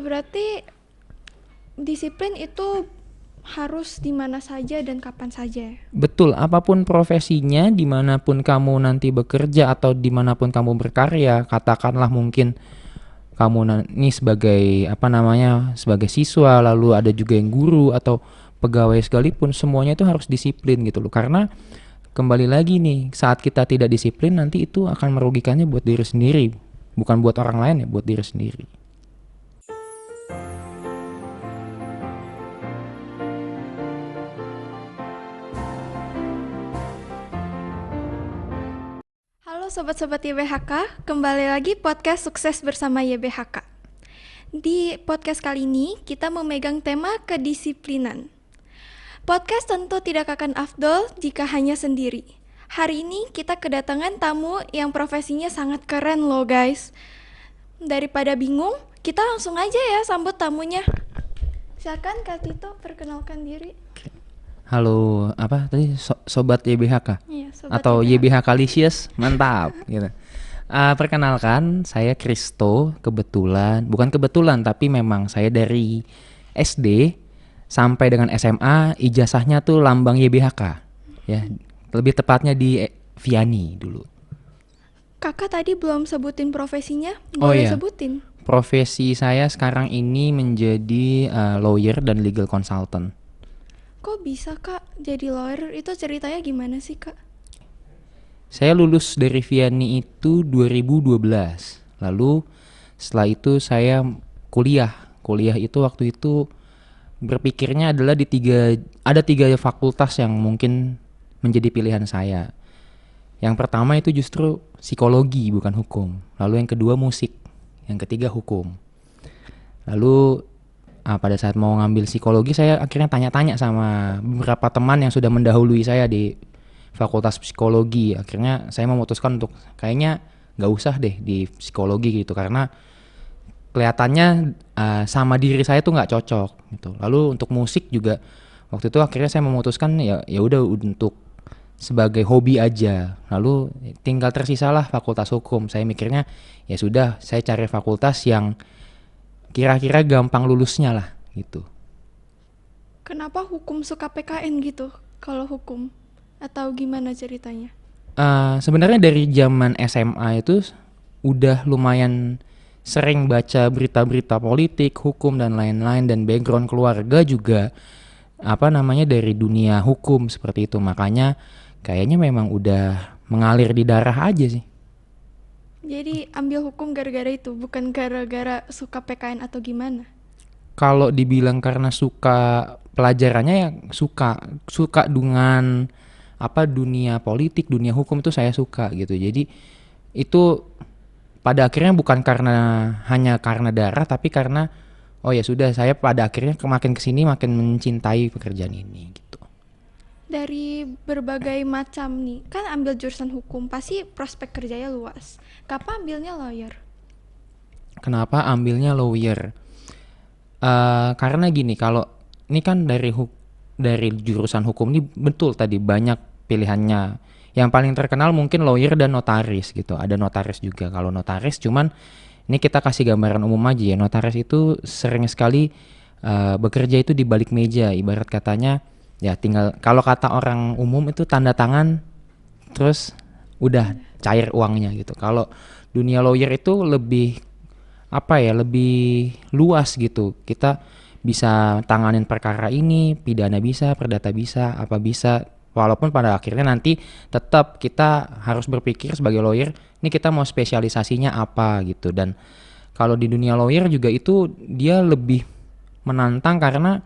Berarti disiplin itu harus di mana saja dan kapan saja. Betul, apapun profesinya, dimanapun kamu nanti bekerja atau dimanapun kamu berkarya, katakanlah mungkin kamu nih sebagai apa namanya, sebagai siswa, lalu ada juga yang guru atau pegawai sekalipun, semuanya itu harus disiplin gitu loh. Karena kembali lagi nih, saat kita tidak disiplin nanti itu akan merugikannya buat diri sendiri, bukan buat orang lain ya, buat diri sendiri. Halo sobat-sobat YBHK, kembali lagi podcast Sukses Bersama YBHK. Di podcast kali ini kita memegang tema kedisiplinan. Podcast tentu tidak akan afdol jika hanya sendiri. Hari ini kita kedatangan tamu yang profesinya sangat keren loh guys. Daripada bingung, kita langsung aja ya sambut tamunya. Silakan Kak Tito perkenalkan diri. Halo, apa tadi sobat YBHK Iya, sobat atau YBHK. YBHK Licious, mantap gitu. Perkenalkan, saya Kristo. Bukan kebetulan, tapi memang saya dari SD sampai dengan SMA ijazahnya tuh lambang YBHK, ya. Lebih tepatnya di Viani dulu. Kakak tadi belum sebutin profesinya, Oh boleh iya, sebutin? profesi saya sekarang ini menjadi lawyer dan legal consultant. Kok bisa Kak jadi lawyer? Itu ceritanya gimana sih Kak? Saya lulus dari Viani itu 2012. Lalu setelah itu saya kuliah. Kuliah itu waktu itu berpikirnya adalah ada tiga fakultas yang mungkin menjadi pilihan saya. Yang pertama itu justru psikologi bukan hukum. Lalu yang kedua musik. Yang ketiga hukum. Lalu pada saat mau ngambil psikologi saya akhirnya tanya-tanya sama beberapa teman yang sudah mendahului saya di fakultas psikologi. Akhirnya saya memutuskan untuk kayaknya nggak usah deh di psikologi gitu karena kelihatannya sama diri saya tuh nggak cocok gitu. Lalu untuk musik juga waktu itu akhirnya saya memutuskan ya udah untuk sebagai hobi aja. Lalu tinggal tersisalah fakultas hukum. Saya mikirnya ya sudah, saya cari fakultas yang kira-kira gampang lulusnya lah gitu. Kenapa hukum suka PKN gitu? Kalau hukum atau gimana ceritanya? Sebenarnya dari zaman SMA itu udah lumayan sering baca berita-berita politik, hukum dan lain-lain, dan background keluarga juga apa namanya dari dunia hukum seperti itu. Makanya kayaknya memang udah mengalir di darah aja sih. Jadi ambil hukum gara-gara itu, bukan gara-gara suka PKN atau gimana? Kalau dibilang karena suka pelajarannya ya suka dengan apa dunia politik, dunia hukum itu saya suka gitu. Jadi itu pada akhirnya bukan hanya karena darah, tapi karena oh ya sudah, saya pada akhirnya makin kesini makin mencintai pekerjaan ini gitu. Dari berbagai macam nih, kan ambil jurusan hukum, pasti prospek kerjanya luas. Kapan ambilnya lawyer? Kenapa ambilnya lawyer? Karena gini, kalau ini kan dari jurusan hukum ini betul tadi banyak pilihannya. Yang paling terkenal mungkin lawyer dan notaris gitu. Ada notaris juga. Kalau notaris cuman ini kita kasih gambaran umum aja ya. Notaris itu sering sekali bekerja itu di balik meja. Ibarat katanya ya tinggal kalau kata orang umum itu tanda tangan terus udah cair uangnya gitu. Kalau dunia lawyer itu lebih apa ya, lebih luas gitu. Kita bisa tanganin perkara ini, pidana bisa, perdata bisa, apa bisa. Walaupun pada akhirnya nanti tetap kita harus berpikir sebagai lawyer, ini kita mau spesialisasinya apa gitu. Dan kalau di dunia lawyer juga itu dia lebih menantang karena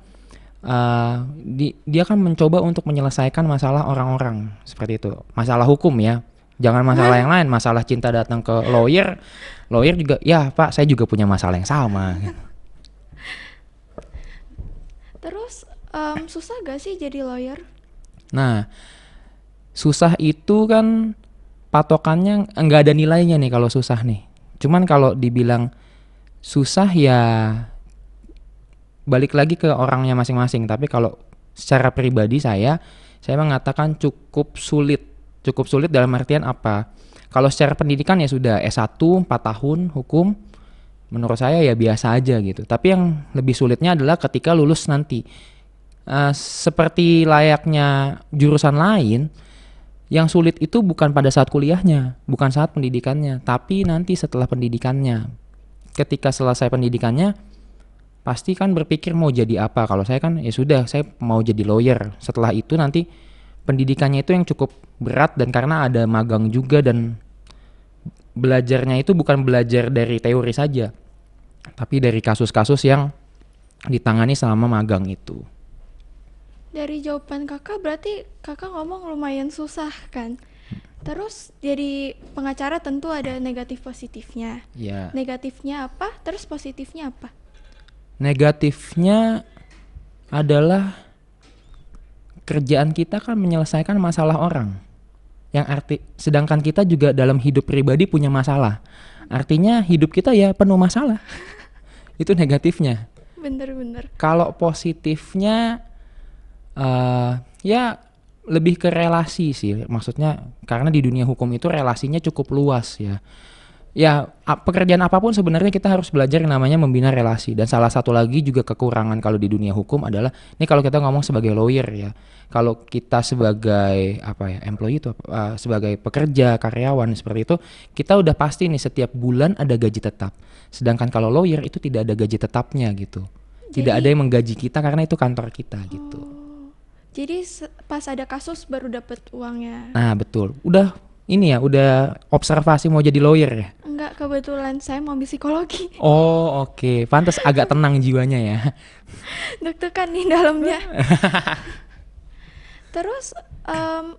dia kan mencoba untuk menyelesaikan masalah orang-orang seperti itu. Masalah hukum ya. Jangan masalah yang lain, masalah cinta datang ke lawyer, lawyer juga, ya Pak saya juga punya masalah yang sama. Terus susah gak sih jadi lawyer? Nah, susah itu kan patokannya nggak ada nilainya nih kalau susah nih. Cuman kalau dibilang susah ya balik lagi ke orangnya masing-masing. Tapi kalau secara pribadi saya mengatakan cukup sulit. Cukup sulit dalam artian apa? Kalau secara pendidikan ya sudah S1 4 tahun hukum menurut saya ya biasa aja gitu. Tapi yang lebih sulitnya adalah ketika lulus nanti. Seperti layaknya jurusan lain, yang sulit itu bukan pada saat kuliahnya, bukan saat pendidikannya, tapi nanti setelah pendidikannya. Ketika selesai pendidikannya, pasti kan berpikir mau jadi apa. Kalau saya kan ya sudah, saya mau jadi lawyer. Setelah itu nanti pendidikannya itu yang cukup berat, dan karena ada magang juga, dan belajarnya itu bukan belajar dari teori saja, tapi dari kasus-kasus yang ditangani selama magang itu. Dari jawaban kakak berarti kakak ngomong lumayan susah kan? Terus jadi pengacara tentu ada negatif positifnya. Ya. Negatifnya apa? Terus positifnya apa? Negatifnya adalah kerjaan kita kan menyelesaikan masalah orang. Sedangkan kita juga dalam hidup pribadi punya masalah. Artinya hidup kita ya penuh masalah. Itu negatifnya. Bener-bener. Kalau positifnya ya lebih ke relasi sih. Maksudnya karena di dunia hukum itu relasinya cukup luas ya. Ya pekerjaan apapun sebenarnya kita harus belajar yang namanya membina relasi. Dan salah satu lagi juga kekurangan kalau di dunia hukum adalah, ini kalau kita ngomong sebagai lawyer ya, kalau kita sebagai employee itu sebagai pekerja, karyawan seperti itu, kita udah pasti nih setiap bulan ada gaji tetap. Sedangkan kalau lawyer itu tidak ada gaji tetapnya gitu. Tidak ada yang menggaji kita karena itu kantor kita gitu. Jadi pas ada kasus baru dapat uangnya. Nah betul. Udah observasi mau jadi lawyer ya? Enggak, kebetulan saya mau ambil psikologi. Oh oke. Pantes agak tenang jiwanya ya. Deg-degan nih dalamnya. Terus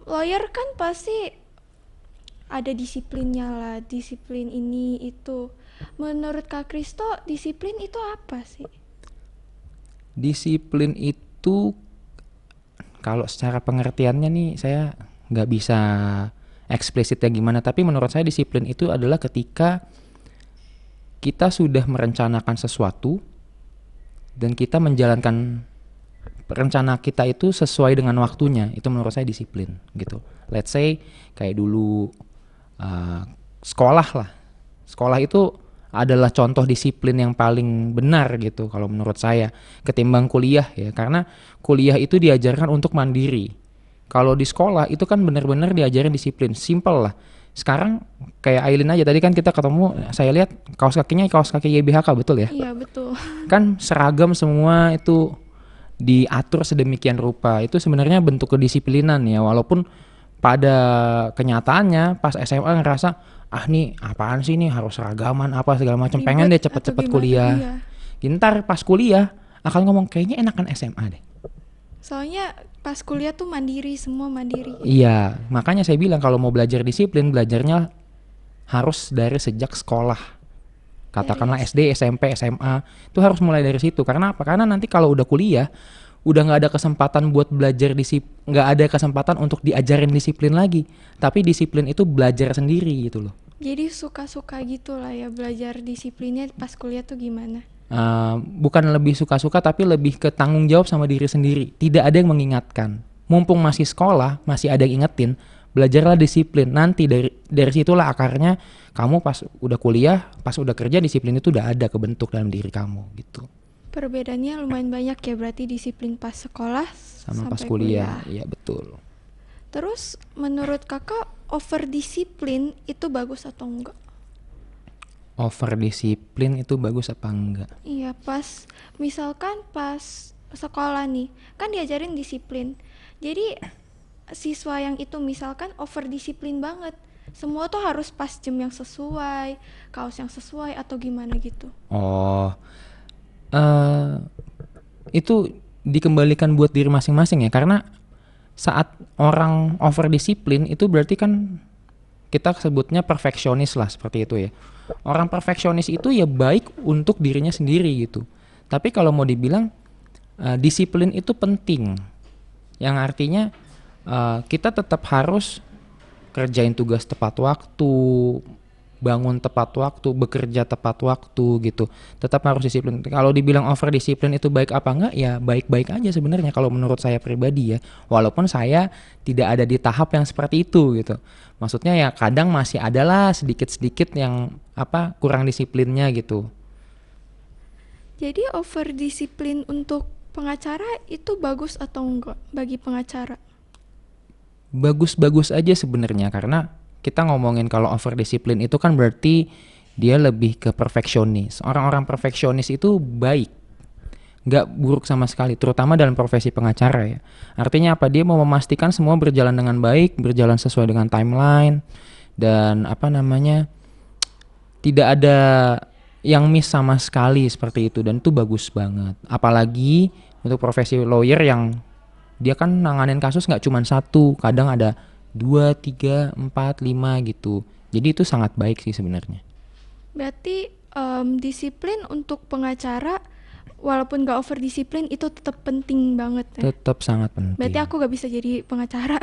lawyer kan pasti ada disiplinnya lah. Disiplin ini itu. Menurut Kak Kristo, disiplin itu apa sih? Disiplin itu kalau secara pengertiannya nih saya nggak bisa eksplisitnya gimana, tapi menurut saya disiplin itu adalah ketika kita sudah merencanakan sesuatu dan kita menjalankan rencana kita itu sesuai dengan waktunya. Itu menurut saya disiplin gitu. Let's say kayak dulu sekolah lah. Sekolah itu adalah contoh disiplin yang paling benar gitu kalau menurut saya, ketimbang kuliah ya, karena kuliah itu diajarkan untuk mandiri. Kalau di sekolah itu kan benar-benar diajarin disiplin, simple lah. Sekarang kayak Aileen aja, tadi kan kita ketemu, saya lihat kaos kakinya kaos kaki YBHK, betul ya? Iya betul. Kan seragam semua itu diatur sedemikian rupa. Itu sebenarnya bentuk kedisiplinan ya, walaupun pada kenyataannya pas SMA ngerasa nih apaan sih nih harus seragaman apa segala macam, pengen deh cepet-cepet kuliah. Iya. Ntar pas kuliah akan ngomong kayaknya enakan SMA deh. Soalnya pas kuliah tuh mandiri, semua mandiri. Iya, makanya saya bilang kalau mau belajar disiplin, belajarnya harus dari sejak sekolah. Katakanlah SD, SMP, SMA, itu harus mulai dari situ. Karena apa? Karena nanti kalau udah kuliah, udah nggak ada kesempatan buat belajar nggak ada kesempatan untuk diajarin disiplin lagi. Tapi disiplin itu belajar sendiri gitu loh. Jadi suka-suka gitu lah ya belajar disiplinnya pas kuliah tuh gimana? Bukan lebih suka-suka, tapi lebih ke tanggung jawab sama diri sendiri. Tidak ada yang mengingatkan. Mumpung masih sekolah, masih ada yang ingetin, belajarlah disiplin. Nanti dari situlah akarnya, kamu pas udah kuliah, pas udah kerja, disiplin itu udah ada kebentuk dalam diri kamu gitu. Perbedaannya lumayan banyak ya berarti disiplin pas sekolah sama pas kuliah. Iya betul. Terus menurut kakak over disiplin itu bagus atau enggak? Over disiplin itu bagus apa enggak? Iya, misalkan pas sekolah nih kan diajarin disiplin, jadi siswa yang itu misalkan over disiplin banget, semua tuh harus pas jam yang sesuai, kaos yang sesuai atau gimana gitu. Itu dikembalikan buat diri masing-masing ya, karena saat orang over disiplin itu berarti kan kita sebutnya perfeksionis lah, seperti itu ya. Orang perfeksionis itu ya baik untuk dirinya sendiri gitu. Tapi kalau mau dibilang disiplin itu penting, yang artinya kita tetap harus kerjain tugas tepat waktu, bangun tepat waktu, bekerja tepat waktu gitu. Tetap harus disiplin. Kalau dibilang over disiplin itu baik apa enggak, ya baik-baik aja sebenarnya kalau menurut saya pribadi ya. Walaupun saya tidak ada di tahap yang seperti itu gitu. Maksudnya ya kadang masih adalah sedikit-sedikit yang kurang disiplinnya gitu. Jadi over disiplin untuk pengacara itu bagus atau enggak bagi pengacara? Bagus-bagus aja sebenarnya, karena kita ngomongin kalau over disiplin itu kan berarti dia lebih ke perfeksionis. Orang-orang perfeksionis itu baik, nggak buruk sama sekali, terutama dalam profesi pengacara ya. Artinya apa? Dia mau memastikan semua berjalan dengan baik, berjalan sesuai dengan timeline, dan tidak ada yang miss sama sekali seperti itu, dan itu bagus banget. Apalagi untuk profesi lawyer yang dia kan nanganin kasus nggak cuma satu, kadang ada 2, 3, 4, 5 gitu. Jadi itu sangat baik sih sebenarnya. Berarti disiplin untuk pengacara walaupun gak over disiplin itu tetap penting banget ya? Tetap sangat penting. Berarti aku gak bisa jadi pengacara.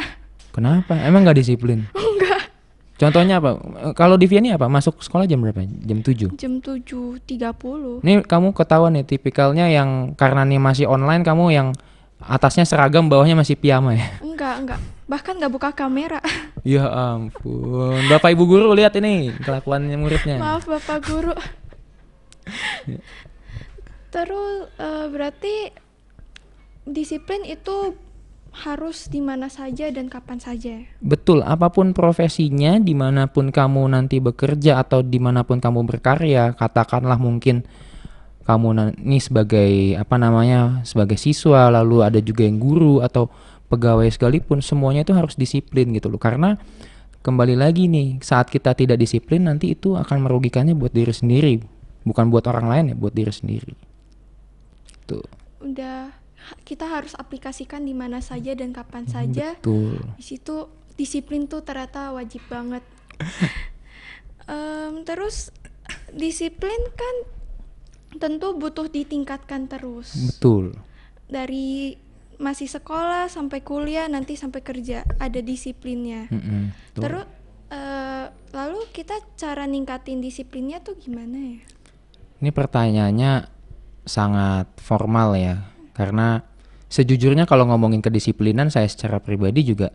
Kenapa? Emang nggak disiplin? Enggak. Contohnya apa? Kalau di Vianney apa? Masuk sekolah jam berapa? Jam 7? Jam 7.30. Nih kamu ketahuan nih tipikalnya yang karena nih masih online, kamu yang atasnya seragam, bawahnya masih piyama ya? Enggak. Bahkan gak buka kamera. Ya ampun. Bapak Ibu guru lihat ini kelakuannya muridnya. Maaf Bapak Guru. Terus berarti disiplin itu harus di mana saja dan kapan saja. Betul, apapun profesinya, dimanapun kamu nanti bekerja atau dimanapun kamu berkarya, katakanlah mungkin kamu nih sebagai siswa, lalu ada juga yang guru atau pegawai sekalipun, semuanya itu harus disiplin gitu loh. Karena kembali lagi nih, saat kita tidak disiplin nanti itu akan merugikannya buat diri sendiri, bukan buat orang lain ya, buat diri sendiri. Tuh. Udah kita harus aplikasikan di mana saja dan kapan saja. Betul. Di situ disiplin tuh ternyata wajib banget. Terus disiplin kan tentu butuh ditingkatkan terus. Betul. Dari masih sekolah sampai kuliah nanti sampai kerja ada disiplinnya. Terus lalu kita cara ningkatin disiplinnya tuh gimana ya? Ini pertanyaannya sangat formal ya. Karena sejujurnya kalau ngomongin kedisiplinan, saya secara pribadi juga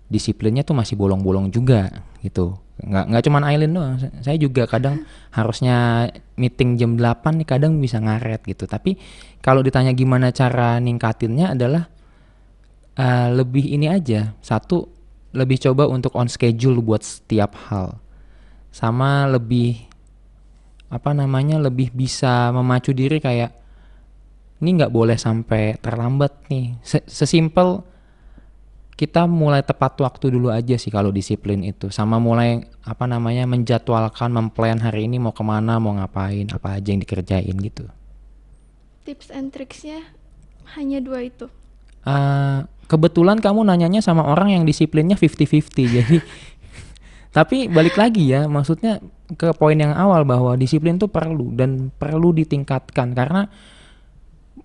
disiplinnya tuh masih bolong-bolong juga gitu. Nggak cuman Aileen doang, saya juga kadang harusnya meeting jam 8 nih kadang bisa ngaret gitu. Tapi kalau ditanya gimana cara ningkatinnya adalah lebih ini aja. Satu, lebih coba untuk on schedule buat setiap hal. Sama lebih lebih bisa memacu diri kayak ini nggak boleh sampai terlambat nih. Sesimpel kita mulai tepat waktu dulu aja sih kalau disiplin itu. Sama mulai menjadwalkan, memplan hari ini mau kemana, mau ngapain, apa aja yang dikerjain gitu. Tips and tricksnya hanya 2 itu? Kebetulan kamu nanyanya sama orang yang disiplinnya 50-50 jadi tapi balik lagi ya, maksudnya ke poin yang awal bahwa disiplin tuh perlu dan perlu ditingkatkan. Karena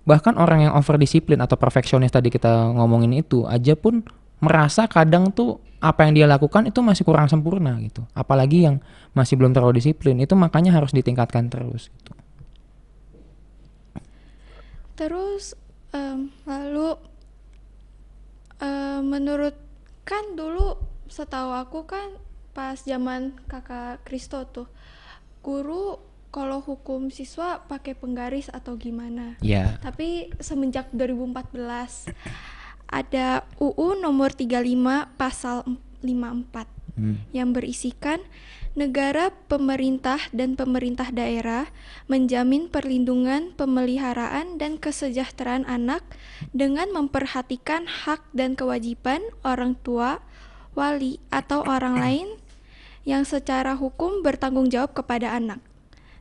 bahkan orang yang over disiplin atau perfeksionis tadi kita ngomongin itu aja pun merasa kadang tuh apa yang dia lakukan itu masih kurang sempurna gitu. Apalagi yang masih belum terlalu disiplin, itu makanya harus ditingkatkan terus gitu. Terus lalu menurut kan dulu setahu aku kan pas zaman kakak Kristo tuh guru kalau hukum siswa pakai penggaris atau gimana. Yeah. Tapi semenjak 2014 ada UU nomor 35 pasal 54 yang berisikan negara, pemerintah, dan pemerintah daerah menjamin perlindungan, pemeliharaan, dan kesejahteraan anak dengan memperhatikan hak dan kewajiban orang tua, wali, atau orang lain yang secara hukum bertanggung jawab kepada anak.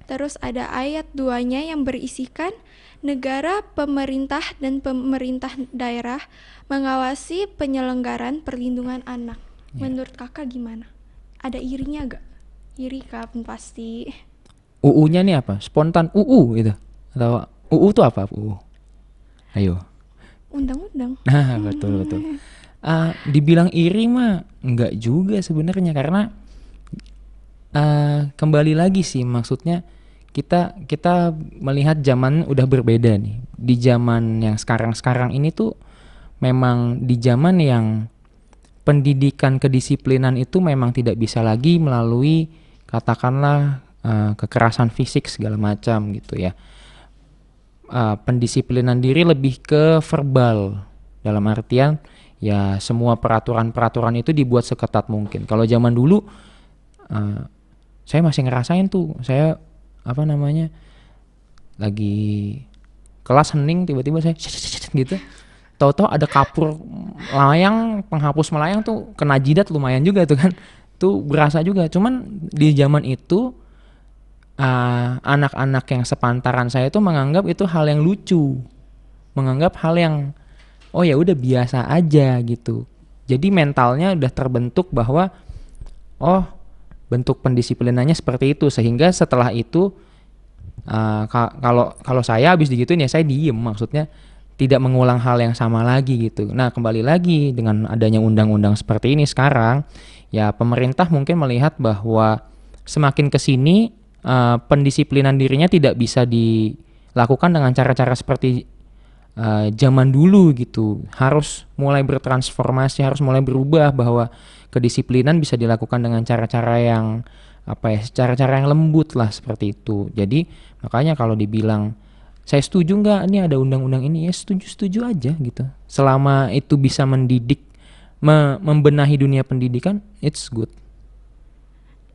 Terus ada ayat 2-nya yang berisikan negara, pemerintah, dan pemerintah daerah mengawasi penyelenggaraan perlindungan anak. Menurut kakak gimana? Ada irinya gak? Iri kan pasti. UU-nya nih apa? Spontan UU gitu? Atau UU tuh apa? UU? Ayo. Undang-undang. Nah betul. Dibilang iri mah enggak juga sebenarnya, karena kembali lagi sih, maksudnya kita melihat zaman udah berbeda nih. Di zaman yang sekarang ini tuh memang di zaman yang pendidikan kedisiplinan itu memang tidak bisa lagi melalui katakanlah kekerasan fisik segala macam gitu ya. pendisiplinan diri lebih ke verbal, dalam artian ya semua peraturan-peraturan itu dibuat seketat mungkin. Kalau zaman dulu saya masih ngerasain tuh, saya lagi kelas hening tiba-tiba saya gitu, tahu-tahu ada kapur melayang, penghapus melayang tuh kena jidat lumayan juga tuh kan, tuh berasa juga. Cuman di zaman itu anak-anak yang sepantaran saya tuh menganggap itu hal yang lucu, menganggap hal yang oh ya udah biasa aja gitu. Jadi mentalnya udah terbentuk bahwa oh bentuk pendisiplinannya seperti itu, sehingga setelah itu kalau saya habis digituin ya saya diem, maksudnya tidak mengulang hal yang sama lagi gitu. Nah kembali lagi dengan adanya undang-undang seperti ini sekarang, ya pemerintah mungkin melihat bahwa semakin kesini pendisiplinan dirinya tidak bisa dilakukan dengan cara-cara seperti zaman dulu gitu. Harus mulai bertransformasi, harus mulai berubah, bahwa kedisiplinan bisa dilakukan dengan cara-cara yang cara-cara yang lembut lah seperti itu. Jadi makanya kalau dibilang saya setuju nggak ini ada undang-undang ini, ya setuju aja gitu. Selama itu bisa mendidik, membenahi dunia pendidikan, it's good.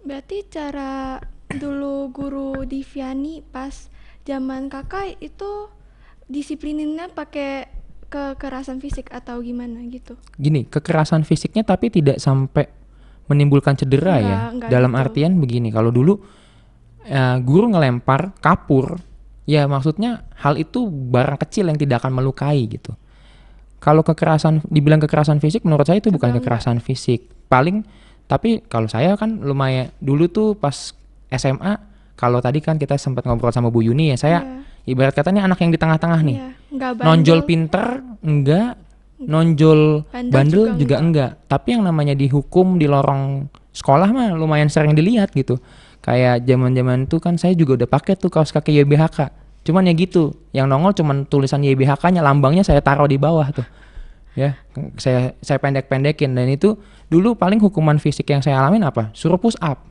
Berarti cara dulu guru di Vianney pas zaman kakak itu disiplininnya pakai kekerasan fisik atau gimana gitu? Gini, kekerasan fisiknya tapi tidak sampai menimbulkan cedera Enggak dalam gitu. artian begini, kalau dulu guru ngelempar kapur, ya maksudnya hal itu barang kecil yang tidak akan melukai gitu. Kalau dibilang kekerasan fisik, menurut saya itu bukan kekerasan fisik. Tapi kalau saya kan lumayan dulu tuh pas SMA, kalau tadi kan kita sempat ngobrol sama Bu Yuni ya, saya ibarat kata nih anak yang di tengah-tengah nih. Nonjol pinter enggak, nonjol bandel juga enggak. Tapi yang namanya dihukum di lorong sekolah mah lumayan sering dilihat gitu. Kayak zaman-zaman itu kan saya juga udah pakai tuh kaos kaki YBHK. Cuman ya gitu, yang nongol cuman tulisan YBHK-nya, lambangnya saya taruh di bawah tuh. Ya, saya pendek-pendekin, dan itu dulu paling hukuman fisik yang saya alamin apa? Suruh push up.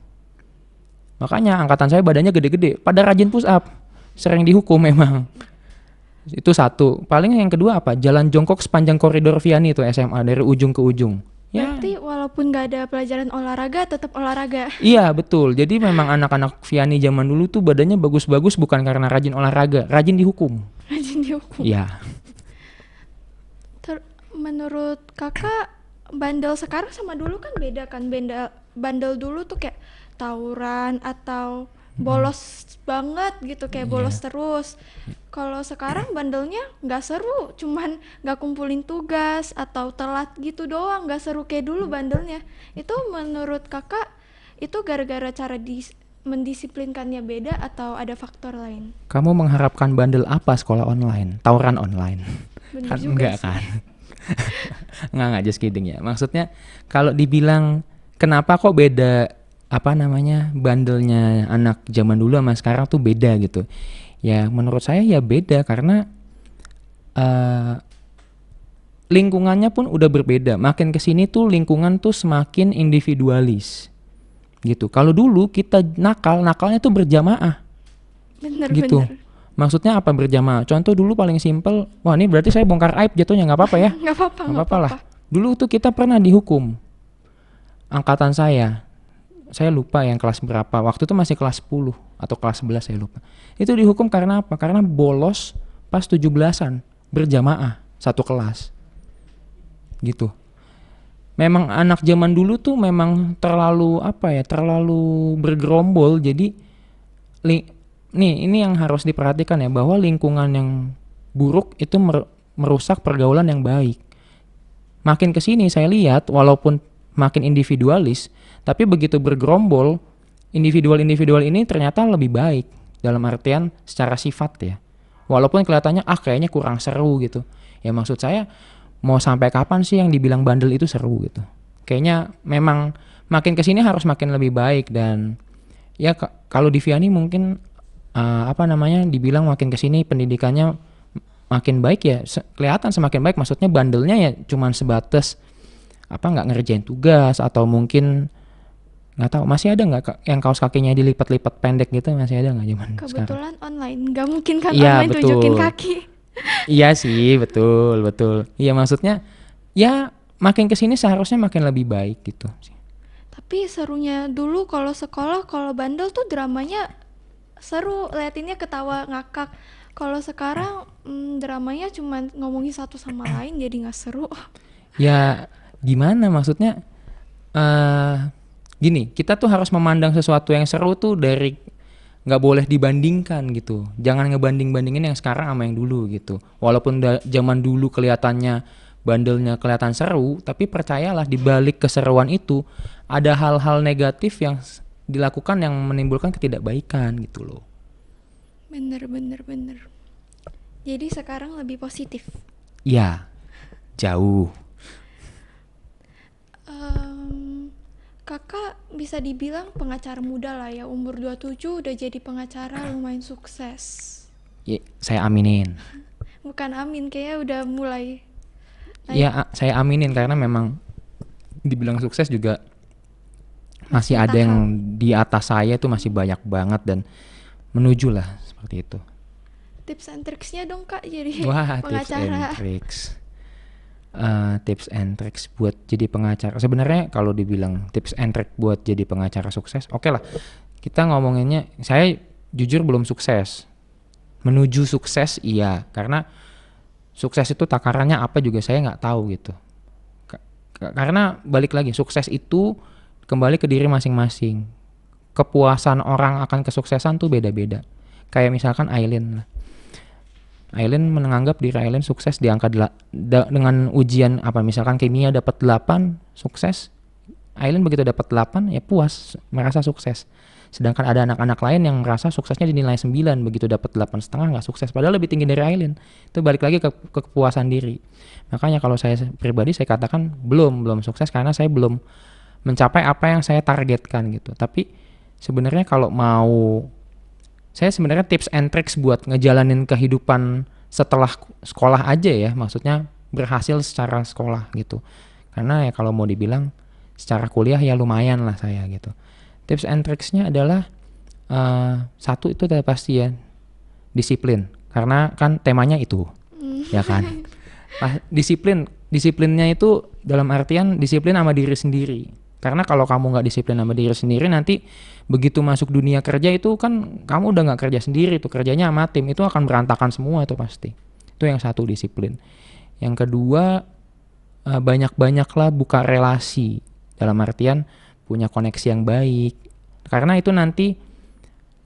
Makanya angkatan saya badannya gede-gede, pada rajin push up. Sering dihukum memang. Itu satu. Paling yang kedua apa? Jalan jongkok sepanjang koridor Vianney itu SMA dari ujung ke ujung. Berarti walaupun gak ada pelajaran olahraga, tetap olahraga. Iya betul. Jadi memang anak-anak Vianney zaman dulu tuh badannya bagus-bagus bukan karena rajin olahraga, rajin dihukum. Rajin dihukum. Iya. Menurut kakak, bandel sekarang sama dulu kan beda kan? Bandel dulu tuh kayak tawuran atau bolos banget gitu, kayak bolos terus. Kalau sekarang bandelnya nggak seru, cuman nggak kumpulin tugas atau telat gitu doang, nggak seru kayak dulu bandelnya. Itu menurut kakak itu gara-gara cara mendisiplinkannya beda atau ada faktor lain? Kamu mengharapkan bandel apa sekolah online? Tawuran online? Kan enggak kan? Enggak, just kidding ya. Maksudnya kalau dibilang kenapa kok beda bandelnya anak zaman dulu sama sekarang tuh beda gitu. Ya menurut saya ya beda karena lingkungannya pun udah berbeda. Makin kesini tuh lingkungan tuh semakin individualis gitu. Kalau dulu kita nakalnya tuh berjamaah. Bener. Maksudnya apa berjamaah? Contoh dulu paling simpel, wah ini berarti saya bongkar aib jatuhnya, nggak apa-apa ya? Nggak apa-apa lah. Dulu tuh kita pernah dihukum. Angkatan saya lupa yang kelas berapa. Waktu itu masih kelas 10 atau kelas 11 saya lupa. Itu dihukum karena apa? Karena bolos pas 17-an berjamaah satu kelas. Gitu. Memang anak zaman dulu tuh memang terlalu bergerombol, jadi ini yang harus diperhatikan ya, bahwa lingkungan yang buruk itu merusak pergaulan yang baik. Makin kesini saya lihat walaupun makin individualis, tapi begitu bergerombol, individual ini ternyata lebih baik dalam artian secara sifat ya. Walaupun kelihatannya kayaknya kurang seru gitu. Ya maksud saya mau sampai kapan sih yang dibilang bandel itu seru gitu. Kayaknya memang makin kesini harus makin lebih baik, dan ya kalau di Vianney mungkin dibilang makin kesini pendidikannya makin baik ya, kelihatan semakin baik. Maksudnya bandelnya ya cuman sebatas nggak ngerjain tugas atau mungkin Nggak tahu masih ada nggak yang kaos kakinya dilipat-lipat pendek gitu, masih ada nggak zaman sekarang? Kebetulan online, nggak mungkin kan Iya online tunjukin betul. kaki. Iya sih, betul, betul. Iya maksudnya ya makin kesini seharusnya makin lebih baik gitu. Tapi serunya dulu kalau sekolah, kalau bandel tuh dramanya seru, liatinnya ketawa ngakak. Kalau sekarang dramanya cuma ngomongin satu sama lain jadi nggak seru. Ya gimana maksudnya eh gini, kita tuh harus memandang sesuatu yang seru tuh dari nggak boleh dibandingkan gitu. Jangan ngebanding-bandingin yang sekarang sama yang dulu gitu. Walaupun zaman dulu kelihatannya bandelnya kelihatan seru, tapi percayalah di balik keseruan itu ada hal-hal negatif yang dilakukan yang menimbulkan ketidakbaikan gitu loh. Bener. Jadi sekarang lebih positif. Ya, jauh. Kakak bisa dibilang pengacara muda lah ya, umur 27 udah jadi pengacara lumayan sukses. Ya, saya aminin. Bukan amin, kayaknya udah mulai naik. Ya, saya aminin karena memang dibilang sukses juga masih ada yang di atas saya tuh masih banyak banget dan menuju lah seperti itu. Tips and tricksnya dong kak jadi Wah, pengacara. Tips and tricks buat jadi pengacara. Sebenarnya kalau dibilang tips and trick buat jadi pengacara sukses, oke lah. Kita ngomonginnya, saya jujur belum sukses. Menuju sukses iya, karena sukses itu takarannya apa juga saya nggak tahu gitu. Karena balik lagi, sukses itu kembali ke diri masing-masing. Kepuasan orang akan kesuksesan tuh beda-beda. Kayak misalkan Aileen lah. Aileen menganggap diri Aileen sukses di angka dengan ujian apa misalkan kimia dapat 8 sukses. Aileen begitu dapat 8 ya puas, merasa sukses. Sedangkan ada anak-anak lain yang merasa suksesnya dinilai 9, begitu dapat 8,5 nggak sukses padahal lebih tinggi dari Aileen. Itu balik lagi ke kepuasan diri. Makanya kalau saya pribadi saya katakan belum sukses karena saya belum mencapai apa yang saya targetkan gitu. Tapi sebenarnya kalau mau saya sebenarnya tips and tricks buat ngejalanin kehidupan setelah sekolah aja ya, maksudnya berhasil secara sekolah gitu. Karena ya kalau mau dibilang secara kuliah ya lumayan lah saya gitu. Tips and tricksnya adalah satu itu udah pasti ya disiplin, karena kan temanya itu, ya kan. Disiplinnya itu dalam artian disiplin sama diri sendiri. Karena kalau kamu nggak disiplin sama diri sendiri, nanti begitu masuk dunia kerja itu kan kamu udah nggak kerja sendiri tuh, kerjanya sama tim, itu akan berantakan semua itu pasti. Itu yang satu, disiplin. Yang kedua, banyak-banyaklah buka relasi, dalam artian punya koneksi yang baik. Karena itu nanti,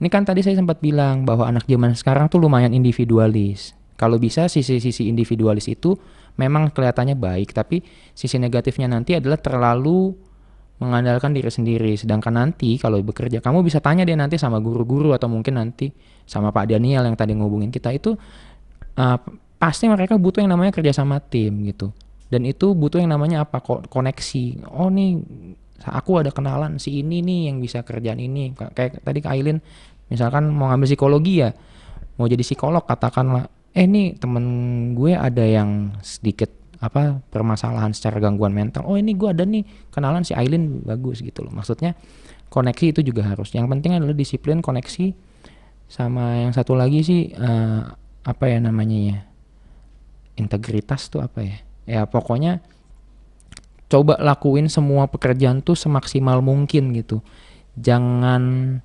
ini kan tadi saya sempat bilang bahwa anak zaman sekarang tuh lumayan individualis. Kalau bisa sisi-sisi individualis itu memang kelihatannya baik, tapi sisi negatifnya nanti adalah terlalu mengandalkan diri sendiri. Sedangkan nanti kalau bekerja, kamu bisa tanya deh nanti sama guru-guru atau mungkin nanti sama Pak Daniel yang tadi ngubungin kita itu, pasti mereka butuh yang namanya kerja sama tim gitu. Dan itu butuh yang namanya apa? Koneksi. Oh nih, aku ada kenalan si ini nih yang bisa kerjaan ini. Kayak tadi Kak Aileen, misalkan mau ngambil psikologi ya, mau jadi psikolog katakanlah, nih temen gue ada yang sedikit permasalahan secara gangguan mental. Oh ini gue ada nih kenalan si Aileen bagus gitu loh. Maksudnya koneksi itu juga harus. Yang penting adalah disiplin, koneksi, sama yang satu lagi sih apa ya namanya ya, integritas tuh apa ya? Ya pokoknya coba lakuin semua pekerjaan tuh semaksimal mungkin gitu. Jangan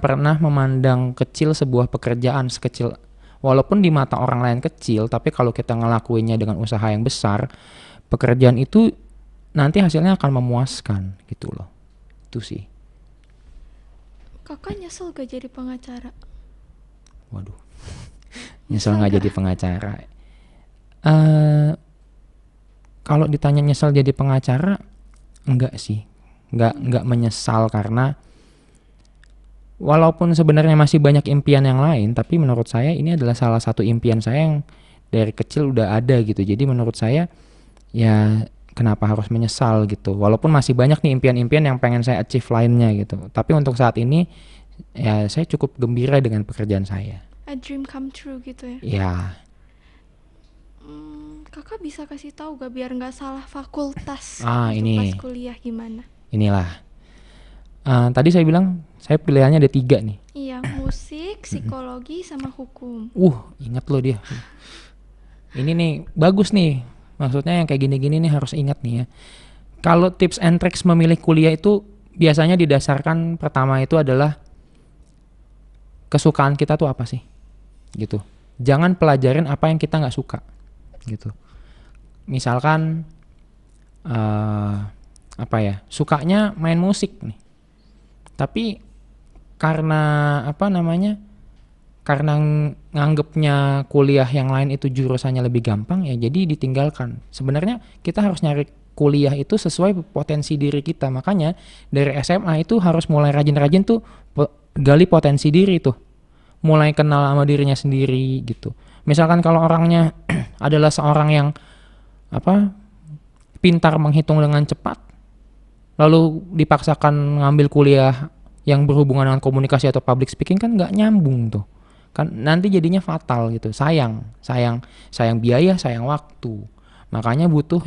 pernah memandang kecil sebuah pekerjaan sekecil. Walaupun di mata orang lain kecil, tapi kalau kita ngelakuinnya dengan usaha yang besar, pekerjaan itu nanti hasilnya akan memuaskan gitu loh. Itu sih. Kakak nyesel gak jadi pengacara? Waduh. Nyesel gak jadi pengacara. Kalau ditanya nyesel jadi pengacara, enggak sih. Enggak menyesal karena walaupun sebenarnya masih banyak impian yang lain, tapi menurut saya ini adalah salah satu impian saya yang dari kecil udah ada gitu. Jadi menurut saya ya kenapa harus menyesal gitu. Walaupun masih banyak nih impian-impian yang pengen saya achieve lainnya gitu. Tapi untuk saat ini ya saya cukup gembira dengan pekerjaan saya. A dream come true gitu ya? Ya. Kakak bisa kasih tahu gak biar nggak salah fakultas ini pas kuliah gimana? Inilah. Tadi saya bilang saya pilihannya ada 3 nih. Iya, musik, psikologi, sama hukum. Ingat loh dia. Ini nih bagus nih. Maksudnya yang kayak gini-gini nih harus ingat nih ya. Kalau tips and tricks memilih kuliah itu biasanya didasarkan pertama itu adalah kesukaan kita tuh apa sih, gitu. Jangan pelajarin apa yang kita nggak suka, gitu. Misalkan sukanya main musik nih, tapi karena karena nganggepnya kuliah yang lain itu jurusannya lebih gampang ya, jadi ditinggalkan. Sebenarnya kita harus nyari kuliah itu sesuai potensi diri kita. Makanya dari SMA itu harus mulai rajin-rajin tuh gali potensi diri tuh. Mulai kenal sama dirinya sendiri gitu. Misalkan kalau orangnya adalah seorang yang pintar menghitung dengan cepat, lalu dipaksakan ngambil kuliah yang berhubungan dengan komunikasi atau public speaking, kan nggak nyambung tuh. Kan nanti jadinya fatal gitu. Sayang biaya, sayang waktu. Makanya butuh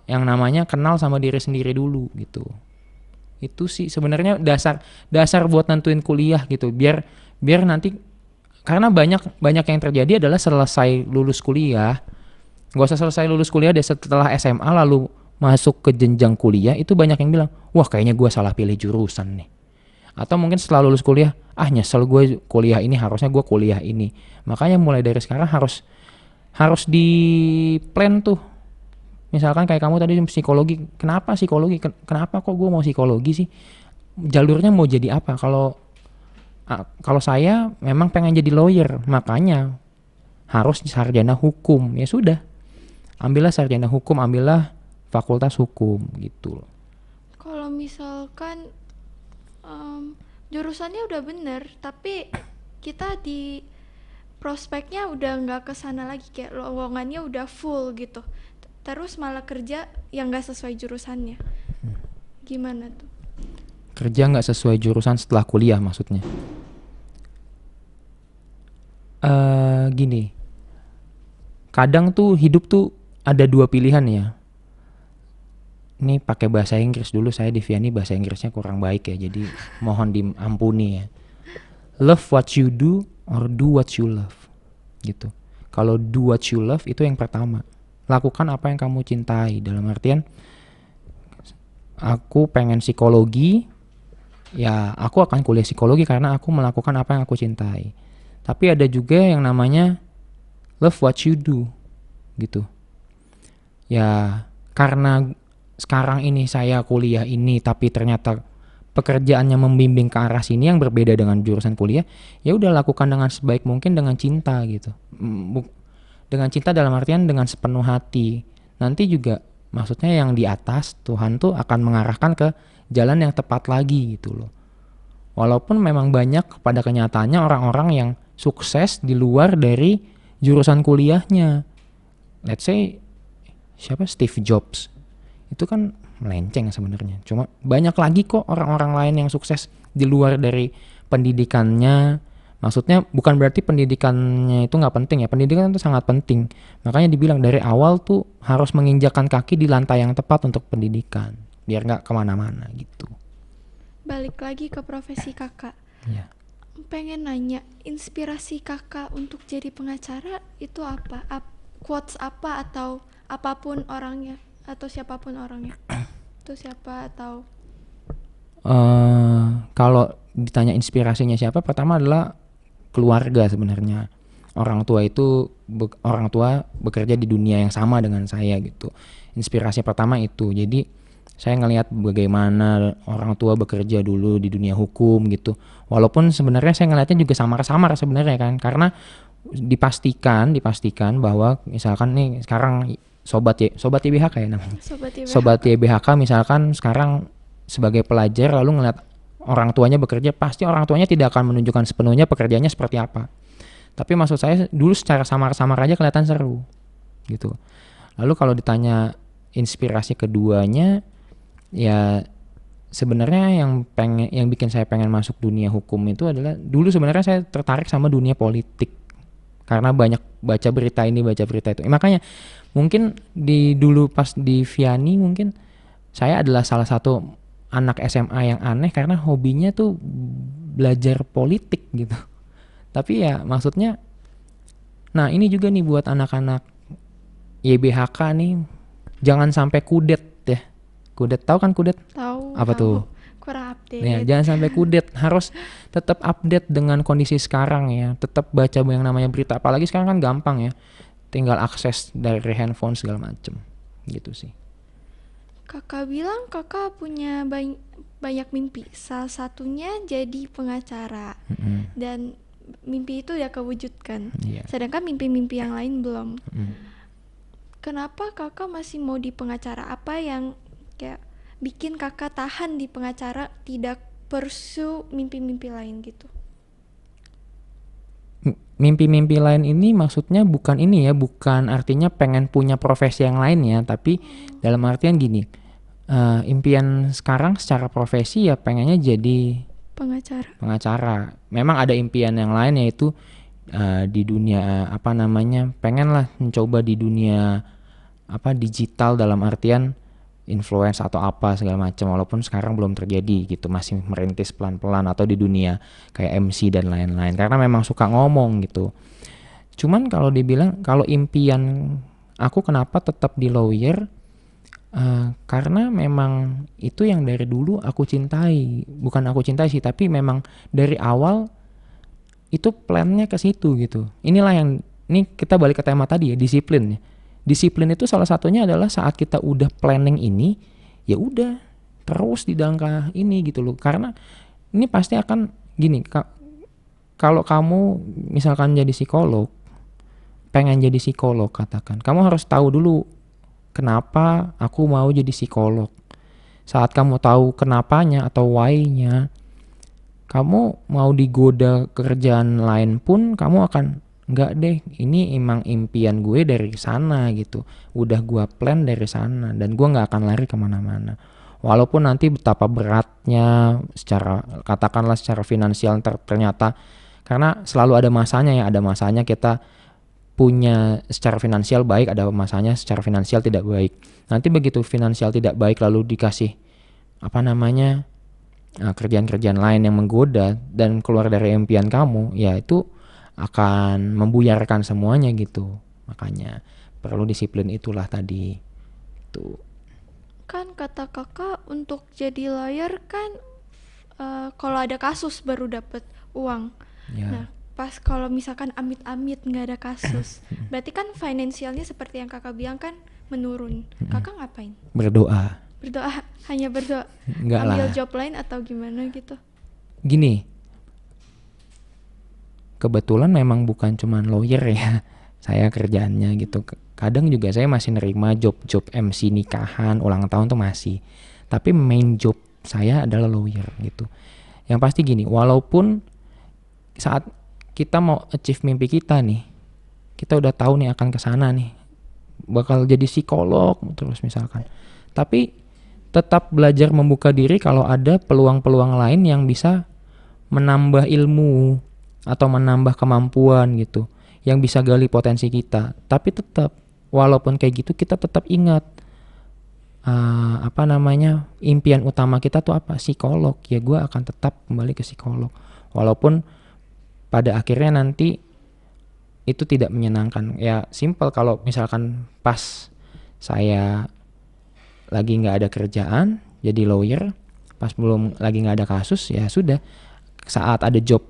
yang namanya kenal sama diri sendiri dulu gitu. Itu sih sebenarnya dasar buat nentuin kuliah gitu. Biar nanti, karena banyak yang terjadi adalah selesai lulus kuliah, nggak usah selesai lulus kuliah deh, setelah SMA lalu masuk ke jenjang kuliah itu banyak yang bilang, wah kayaknya gue salah pilih jurusan nih. Atau mungkin setelah lulus kuliah, nyesel gue kuliah ini, harusnya gue kuliah ini. Makanya mulai dari sekarang harus di plan tuh. Misalkan kayak kamu tadi psikologi, kenapa psikologi? Kenapa kok gue mau psikologi sih? Jalurnya mau jadi apa? Kalau saya memang pengen jadi lawyer, makanya harus sarjana hukum. Ya sudah, ambillah sarjana hukum, ambillah fakultas hukum gitu. Kalau misalkan jurusannya udah bener, tapi kita di prospeknya udah nggak kesana lagi, kayak lowongannya udah full gitu, terus malah kerja yang nggak sesuai jurusannya, gimana tuh? Kerja nggak sesuai jurusan setelah kuliah maksudnya? Gini, kadang tuh hidup tuh ada 2 pilihan ya. Ini pakai bahasa Inggris dulu, saya di Vianney bahasa Inggrisnya kurang baik ya, jadi mohon diampuni ya. Love what you do or do what you love, gitu. Kalau do what you love itu yang pertama, lakukan apa yang kamu cintai. Dalam artian, aku pengen psikologi, ya aku akan kuliah psikologi karena aku melakukan apa yang aku cintai. Tapi ada juga yang namanya love what you do, gitu. Ya karena sekarang ini saya kuliah ini, tapi ternyata pekerjaannya membimbing ke arah sini yang berbeda dengan jurusan kuliah, ya udah lakukan dengan sebaik mungkin dengan cinta gitu. Dengan cinta dalam artian dengan sepenuh hati. Nanti juga maksudnya yang di atas, Tuhan tuh akan mengarahkan ke jalan yang tepat lagi gitu loh. Walaupun memang banyak pada kenyataannya orang-orang yang sukses di luar dari jurusan kuliahnya. Let's say siapa, Steve Jobs. Itu kan melenceng sebenarnya. Cuma banyak lagi kok orang-orang lain yang sukses di luar dari pendidikannya. Maksudnya bukan berarti pendidikannya itu nggak penting ya. Pendidikan itu sangat penting. Makanya dibilang dari awal tuh harus menginjakkan kaki di lantai yang tepat untuk pendidikan. Biar nggak kemana-mana gitu. Balik lagi ke profesi kakak. Ya. Pengen nanya, inspirasi kakak untuk jadi pengacara itu apa? Quotes apa atau apapun orangnya? Atau siapapun orangnya, itu siapa atau? Kalau ditanya inspirasinya siapa, pertama adalah keluarga sebenarnya. Orang tua bekerja di dunia yang sama dengan saya gitu. Inspirasi pertama itu. Jadi saya ngelihat bagaimana orang tua bekerja dulu di dunia hukum gitu. Walaupun sebenarnya saya ngelihatnya juga samar-samar sebenarnya kan, karena dipastikan bahwa misalkan nih sekarang Sobat YBHK ya namanya. Sobat YBHK misalkan sekarang sebagai pelajar lalu ngeliat orang tuanya bekerja, pasti orang tuanya tidak akan menunjukkan sepenuhnya pekerjaannya seperti apa. Tapi maksud saya dulu secara samar-samar aja kelihatan seru gitu. Lalu kalau ditanya inspirasi keduanya, ya sebenarnya yang bikin saya pengen masuk dunia hukum itu adalah dulu sebenarnya saya tertarik sama dunia politik. Karena banyak baca berita ini, baca berita itu. Makanya mungkin dulu pas di Vianney mungkin saya adalah salah satu anak SMA yang aneh karena hobinya tuh belajar politik gitu. Tapi ya maksudnya, nah ini juga nih buat anak-anak YBHK nih, jangan sampai kudet ya. Kudet, tahu kan kudet? Tahu, Apa tuh? kurang Ya, update. jangan sampai kudet, harus tetap update dengan kondisi sekarang ya. Tetap baca yang namanya berita, apalagi sekarang kan gampang ya. Tinggal akses dari handphone segala macem. Gitu sih. Kakak bilang kakak punya banyak mimpi. Salah satunya jadi pengacara. Dan mimpi itu udah kewujudkan. Iya. Sedangkan mimpi-mimpi yang lain belum. Mm. Kenapa kakak masih mau di pengacara? Apa yang kayak bikin kakak tahan di pengacara, tidak pursue mimpi-mimpi lain gitu? Mimpi-mimpi lain ini maksudnya bukan ini ya, bukan artinya pengen punya profesi yang lain ya, tapi dalam artian gini, impian sekarang secara profesi ya pengennya jadi pengacara. Memang ada impian yang lain, yaitu di dunia apa namanya, pengen lah mencoba di dunia apa digital, dalam artian influence atau apa segala macam, walaupun sekarang belum terjadi gitu, masih merintis pelan-pelan, atau di dunia kayak MC dan lain-lain, karena memang suka ngomong gitu. Cuman kalau dibilang kalau impian aku kenapa tetap di lawyer, karena memang itu yang dari dulu aku cintai. Bukan aku cintai sih, tapi memang dari awal itu plannya ke situ gitu. Inilah yang, ini kita balik ke tema tadi ya, disiplin. Disiplin itu salah satunya adalah saat kita udah planning ini, ya udah terus di langkah ini gitu loh. Karena ini pasti akan gini, kalau kamu misalkan jadi psikolog, pengen jadi psikolog katakan, kamu harus tahu dulu kenapa aku mau jadi psikolog. Saat kamu tahu kenapanya atau why-nya, kamu mau digoda kerjaan lain pun kamu akan, enggak deh, ini emang impian gue dari sana gitu, udah gue plan dari sana, dan gue gak akan lari kemana-mana. Walaupun nanti betapa beratnya secara, katakanlah secara finansial ternyata, karena selalu ada masanya ya, ada masanya kita punya secara finansial baik, ada masanya secara finansial tidak baik. Nanti begitu finansial tidak baik lalu dikasih apa namanya kerjaan-kerjaan lain yang menggoda dan keluar dari impian kamu, ya itu akan membuyarkan semuanya gitu. Makanya perlu disiplin itulah tadi tuh. Kan kata kakak untuk jadi lawyer kan kalau ada kasus baru dapat uang Ya. Nah pas kalau misalkan amit-amit nggak ada kasus berarti kan finansialnya seperti yang kakak bilang kan menurun. Kakak ngapain? Berdoa. Hanya berdoa? Enggak ambil lah. job lain atau gimana gitu? Gini, kebetulan memang bukan cuman lawyer ya saya kerjaannya gitu. Kadang juga saya masih nerima job-job MC nikahan, ulang tahun tuh masih. Tapi main job saya adalah lawyer gitu. Yang pasti gini, walaupun saat kita mau achieve mimpi kita nih, kita udah tahu nih akan kesana nih, bakal jadi psikolog terus misalkan. Tapi tetap belajar membuka diri kalau ada peluang-peluang lain yang bisa menambah ilmu atau menambah kemampuan gitu, yang bisa gali potensi kita. Tapi tetap, walaupun kayak gitu, kita tetap ingat apa namanya, impian utama kita tuh apa? Psikolog. Ya gue akan tetap kembali ke psikolog, walaupun pada akhirnya nanti itu tidak menyenangkan. Ya simple, kalau misalkan pas saya lagi nggak ada kerjaan jadi lawyer, pas belum lagi nggak ada kasus, ya sudah, saat ada job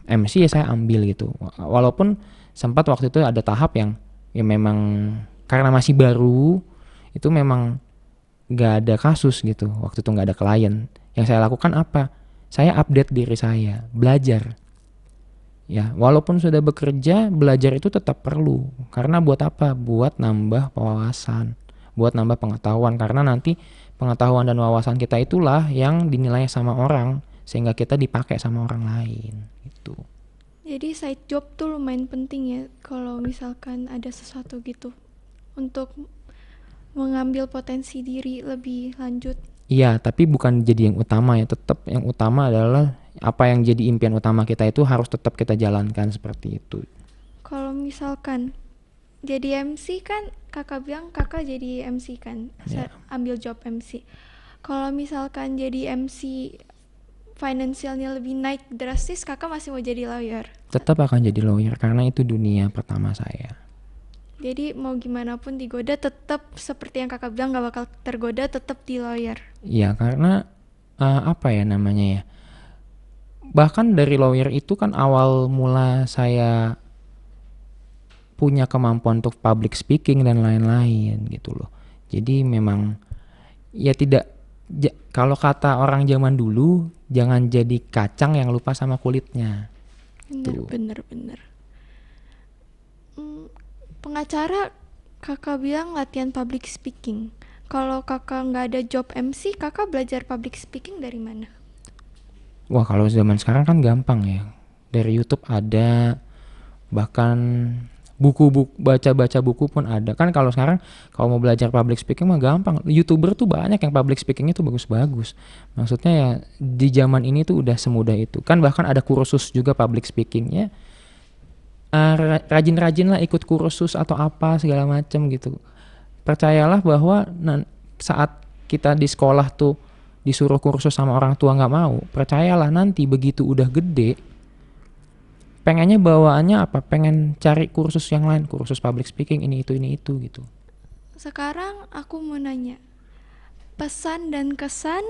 MC ya saya ambil gitu. Walaupun sempat waktu itu ada tahap yang ya memang karena masih baru, itu memang nggak ada kasus gitu, waktu itu nggak ada klien. Yang saya lakukan apa? Saya update diri saya, belajar. Ya walaupun sudah bekerja, belajar itu tetap perlu. Karena buat apa? Buat nambah wawasan, buat nambah pengetahuan. Karena nanti pengetahuan dan wawasan kita itulah yang dinilai sama orang, sehingga kita dipakai sama orang lain gitu. Jadi side job tuh lumayan penting ya kalau misalkan ada sesuatu gitu untuk mengambil potensi diri lebih lanjut. Iya, tapi bukan jadi yang utama ya. Tetap yang utama adalah apa yang jadi impian utama kita itu harus tetap kita jalankan seperti itu. Kalau misalkan jadi MC kan kakak bilang kakak jadi MC kan, Yeah. ambil job MC. Kalau misalkan jadi MC finansialnya lebih naik drastis, kakak masih mau jadi lawyer? Tetap akan jadi lawyer karena itu dunia pertama saya. Jadi mau gimana pun digoda, tetap seperti yang kakak bilang gak bakal tergoda, tetap di lawyer. Ya karena apa ya namanya ya, bahkan dari lawyer itu kan awal mula saya punya kemampuan untuk public speaking dan lain-lain gitu loh. Jadi memang ya tidak, kalau kata orang zaman dulu, jangan jadi kacang yang lupa sama kulitnya. Bener. Pengacara kakak bilang latihan public speaking. Kalau kakak nggak ada job MC, kakak belajar public speaking dari mana? Wah, kalau zaman sekarang kan gampang ya. Dari YouTube ada, bahkan buku-buku, baca-baca buku pun ada. Kan kalau sekarang kalau mau belajar public speaking mah gampang. YouTuber tuh banyak yang public speakingnya tuh bagus-bagus. Maksudnya ya di zaman ini tuh udah semudah itu. Kan bahkan ada kursus juga public speakingnya. Rajin-rajin lah ikut kursus atau apa segala macam gitu. Percayalah bahwa saat kita di sekolah tuh disuruh kursus sama orang tua nggak mau, percayalah nanti begitu udah gede pengennya bawaannya apa, pengen cari kursus yang lain, kursus public speaking ini itu gitu. Sekarang aku mau nanya, pesan dan kesan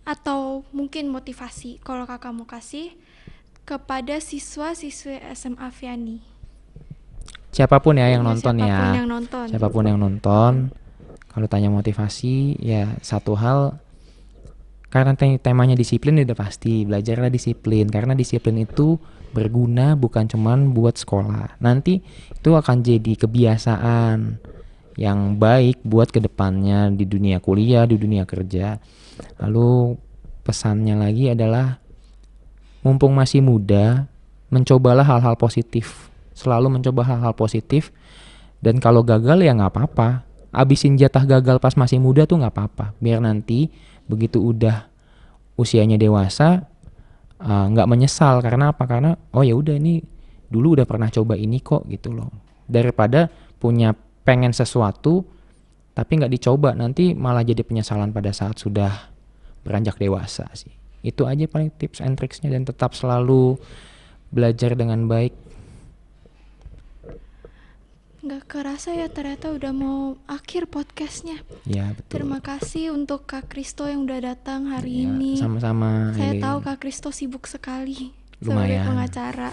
atau mungkin motivasi kalau kakak mau kasih kepada siswa-siswi SMA Vianney. Siapapun ya yang nonton Siapapun ya. yang nonton. Siapapun yang nonton. Kalau tanya motivasi ya satu hal, karena temanya disiplin udah pasti, belajarlah disiplin karena disiplin itu berguna bukan cuman buat sekolah. Nanti itu akan jadi kebiasaan yang baik buat kedepannya di dunia kuliah, di dunia kerja. Lalu pesannya lagi adalah mumpung masih muda, mencobalah hal-hal positif. Selalu mencoba hal-hal positif, dan kalau gagal ya nggak apa-apa. Abisin jatah gagal pas masih muda tuh nggak apa-apa. Biar nanti begitu udah usianya dewasa nggak menyesal. Karena apa? Karena oh ya udah ini dulu udah pernah coba ini kok gitu loh. Daripada punya pengen sesuatu tapi nggak dicoba, nanti malah jadi penyesalan pada saat sudah beranjak dewasa sih. Itu aja paling tips and tricksnya, dan tetap selalu belajar dengan baik. Nggak kerasa ya ternyata udah mau akhir podcastnya. Ya betul. Terima kasih untuk Kak Kristo yang udah datang hari ini. Sama-sama. Saya tahu Kak Kristo sibuk sekali Lumayan. sebagai pengacara.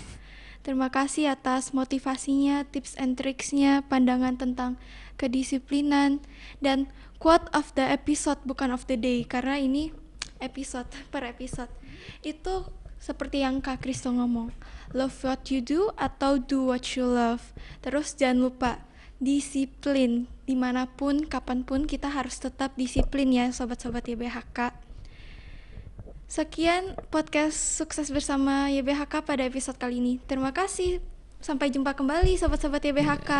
Terima kasih atas motivasinya, tips and tricksnya, pandangan tentang kedisiplinan, dan quote of the episode bukan of the day, karena ini episode per episode. Itu seperti yang Kak Kristo ngomong, love what you do atau do what you love. Terus jangan lupa disiplin, dimanapun kapanpun kita harus tetap disiplin ya sobat-sobat YBHK. Sekian podcast Sukses Bersama YBHK pada episode kali ini. Terima kasih, sampai jumpa kembali sobat-sobat YBHK.